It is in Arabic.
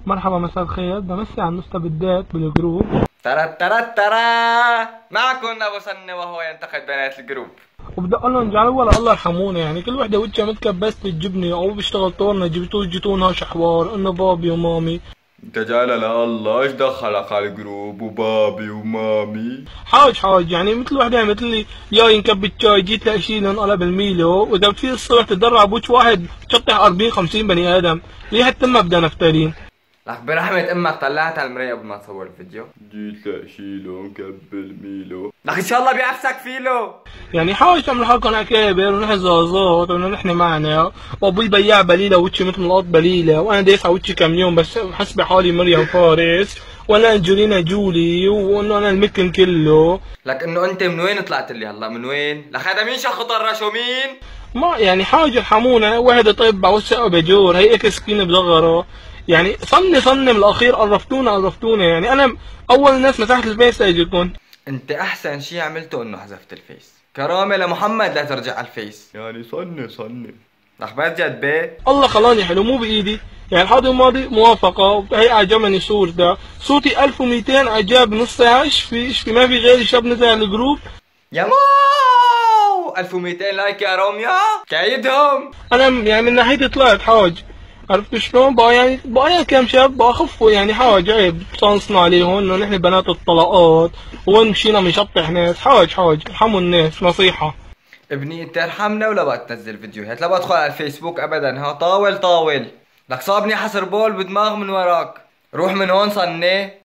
مرحبا، مساء الخير. بمسي على المستبدات بالجروب. ترى معكم ابو سنة وهو ينتقد بنات الجروب. وبدي اقول لهم جعلوا ولا الله يرحمونا، يعني كل وحده وجهها متكبسه تجبني او بيشتغل طورنا جبتونا حوار انه بابي ومامي. انت جعل الله ايش دخلك على الجروب وبابي ومامي؟ حاج يعني مثل وحده مثل لي جاي نكب الشاي، جيت لاشيل انقلب الميلو، واذا بتصير الصبح تدرع بوش واحد تشطح 40 50 بني ادم، ريحه تمها بدها نفتالين. لك برحمة امك طلعت على المراية قبل ما تصور الفيديو. جيت لاشيله نكبل ميلو. لك ان شاء الله بيعفسك فيلو. يعني حاول تعمل حالكم اكابر ونحن زازات ونحن معنا، وابوي بياع بليله وجهي مثل ملقط بليله، وانا دايس على وجهي كم يوم بس حسبي حالي مريم فارس، وانا انجلينا جولي، وانه انا المكن كله. لك انه انت من وين طلعت لي هلا؟ من وين؟ لك هذا مين شخط الرشو مين؟ ما يعني حاجه ارحمونا، واحد طيب بعوسها بجور، هي اكس سكينه بصغره، يعني صني من الاخير، قرفتونا يعني انا اول الناس مسحت الفيس اجيكم. انت احسن شي عملته انه حذفت الفيس. كرامة لمحمد لا ترجع على الفيس. يعني صني لك بجد بيه. الله خلاني حلو، مو بايدي، يعني الحاضر الماضي موافقة، هي اعجبني صورتي 1200 اعجاب نص ساعة، ايش في ما في غيري شاب نزل على الجروب. يا مو 1200 لايك يا روميا كايدهم. انا يعني من ناحيتي طلعت حاج، عرفت شلون بقى؟ يعني بقى كم شاب بقى خفوا، يعني حاج عيب صنصنا عليهم انه نحن بنات الطلقات وين مشينا بنشطح ناس. حاج ارحموا الناس، نصيحة. ابني انت ارحمنا ولا بقى تنزل فيديوهات؟ لا بدخل على الفيسبوك ابدا. ها طاول لك صابني حصر بول بدماغ من وراك. روح من هون صني.